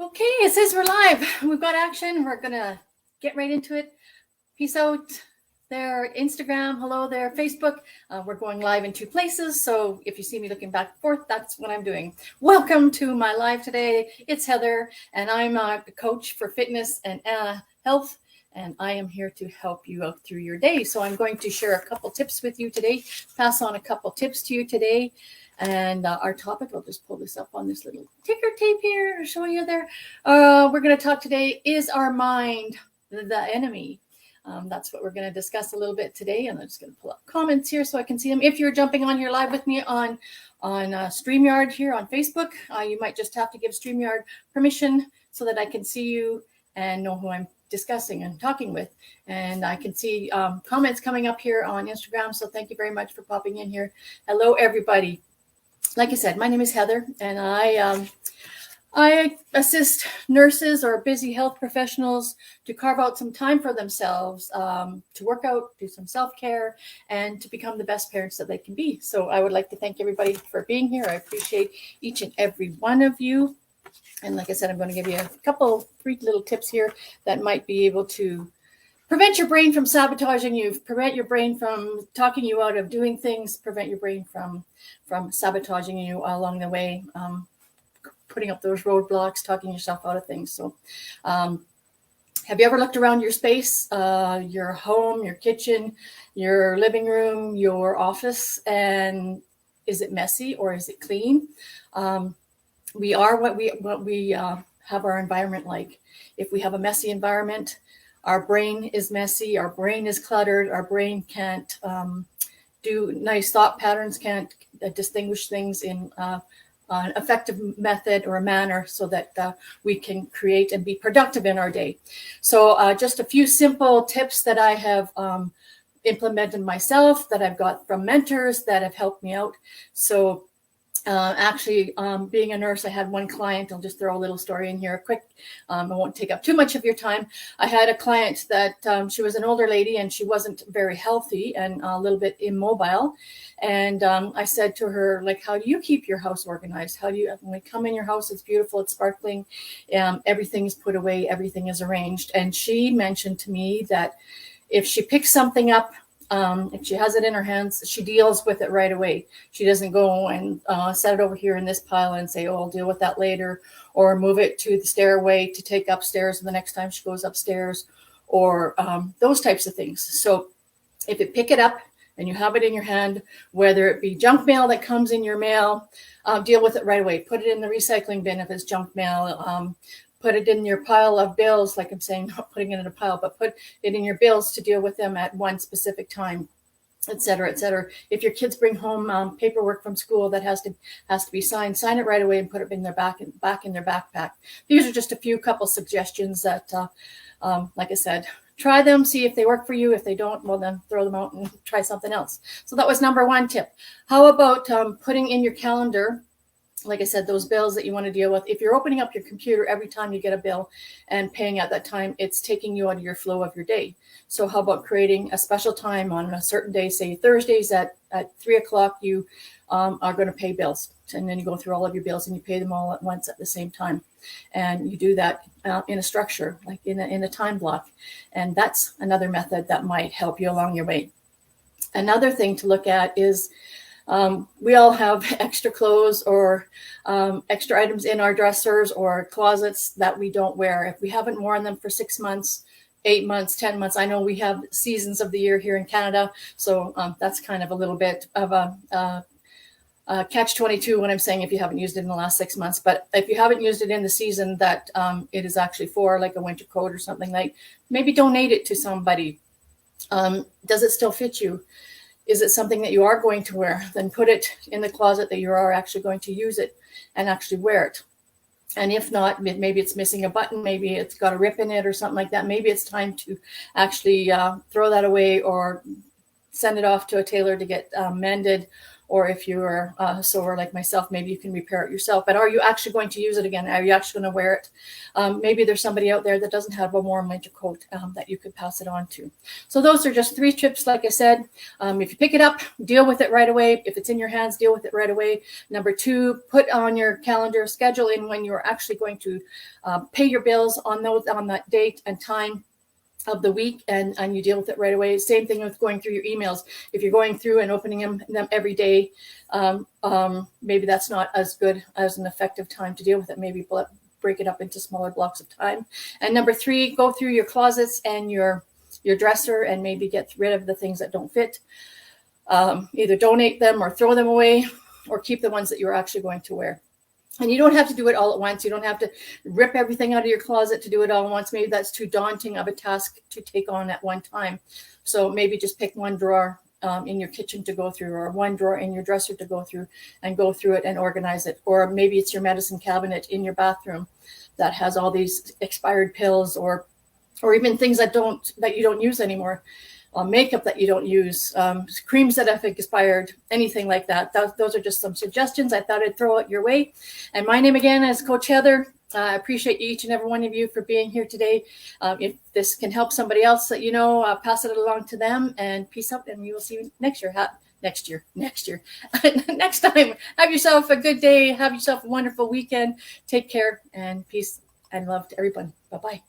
Okay, it says we're live. We've got action. We're going to get right into it. Peace out there, Instagram. Hello there, Facebook. We're going live in two places. So if you see me looking back and forth, that's what I'm doing. Welcome to my live today. It's Heather, and I'm a coach for fitness and health. And I am here to help you out through your day. So I'm going to share a couple tips with you today, pass on a couple tips to you today. And our topic, I'll just pull this up on this little ticker tape here to show you there. We're going to talk today, is our mind the enemy? That's what we're going to discuss a little bit today. And I'm just going to pull up comments here so I can see them. If you're jumping on here live with me on StreamYard here on Facebook, you might just have to give StreamYard permission so that I can see you and know who I'm discussing and talking with. And I can see comments coming up here on Instagram. So thank you very much for popping in here. Hello, everybody. Like I said, my name is Heather, and I assist nurses or busy health professionals to carve out some time for themselves, to work out, do some self-care, and to become the best parents that they can be. So I would like to thank everybody for being here. I appreciate each and every one of you. And like I said, I'm going to give you three little tips here that might be able to prevent your brain from sabotaging you, prevent your brain from talking you out of doing things, prevent your brain from sabotaging you along the way, putting up those roadblocks, talking yourself out of things. So have you ever looked around your space, your home, your kitchen, your living room, your office, and is it messy or is it clean? We are what we have our environment like. If we have a messy environment, our brain is messy, our brain is cluttered, our brain can't do nice thought patterns, can't distinguish things in an effective method or a manner so that we can create and be productive in our day. So just a few simple tips that I have implemented myself, that I've got from mentors that have helped me out. So being a nurse, I had one client. I'll just throw a little story in here quick. I won't take up too much of your time. I had a client that she was an older lady and she wasn't very healthy and a little bit immobile. And I said to her, like, how do you keep your house organized? How do you, when we come in your house, it's beautiful, it's sparkling, everything is put away, everything is arranged. And she mentioned to me that if she picks something up, if she has it in her hands, she deals with it right away. She doesn't go and set it over here in this pile and say, oh, I'll deal with that later, or move it to the stairway to take upstairs the next time she goes upstairs, or those types of things. So if you pick it up and you have it in your hand, whether it be junk mail that comes in your mail, deal with it right away. Put it in the recycling bin if it's junk mail. Put it in your pile of bills, like I'm saying, not putting it in a pile, but put it in your bills to deal with them at one specific time, et cetera, et cetera. If your kids bring home paperwork from school that has to be signed, sign it right away and put it in their back in their backpack. These are just a couple suggestions that, like I said, try them, see if they work for you. If they don't, well, then throw them out and try something else. So that was number one tip. How about putting in your calendar, like I said, those bills that you want to deal with? If you're opening up your computer every time you get a bill and paying at that time, it's taking you out of your flow of your day. So how about creating a special time on a certain day, say Thursdays at 3:00, you are going to pay bills. And then you go through all of your bills and you pay them all at once at the same time. And you do that in a structure, like in a time block. And that's another method that might help you along your way. Another thing to look at is we all have extra clothes or extra items in our dressers or closets that we don't wear. If we haven't worn them for 6 months, 8 months, 10 months, I know we have seasons of the year here in Canada. So that's kind of a little bit of a catch-22 when I'm saying if you haven't used it in the last 6 months. But if you haven't used it in the season that it is actually for, like a winter coat or something, like, maybe donate it to somebody. Does it still fit you? Is it something that you are going to wear? Then put it in the closet that you are actually going to use it and actually wear it. And if not, maybe it's missing a button, maybe it's got a rip in it or something like that. Maybe it's time to actually throw that away or send it off to a tailor to get mended, or if you're sore like myself, maybe you can repair it yourself. But are you actually going to use it again? Are you actually going to wear it? Maybe there's somebody out there that doesn't have a warm winter coat that you could pass it on to. So those are just 3 tips. Like I said, if you pick it up, deal with it right away. If it's in your hands, deal with it right away. Number 2, put on your calendar, schedule in when you're actually going to pay your bills on that date and time of the week, and you deal with it right away. Same thing with going through your emails. If you're going through and opening them every day, maybe that's not as good as an effective time to deal with it. Maybe break it up into smaller blocks of time. And number 3, go through your closets and your dresser and maybe get rid of the things that don't fit. Either donate them or throw them away, or keep the ones that you're actually going to wear. And you don't have to do it all at once. You don't have to rip everything out of your closet to do it all at once. Maybe that's too daunting of a task to take on at one time. So maybe just pick one drawer in your kitchen to go through, or one drawer in your dresser to go through it and organize it. Or maybe it's your medicine cabinet in your bathroom that has all these expired pills, or even things that you don't use anymore. Makeup that you don't use, creams that have expired, anything like that. Those are just some suggestions I thought I'd throw out your way. And my name again is Coach Heather. I appreciate each and every one of you for being here today. If this can help somebody else that you know, pass it along to them, and peace out, and we will see you next year. Next time. Have yourself a good day. Have yourself a wonderful weekend. Take care, and peace and love to everyone. Bye-bye.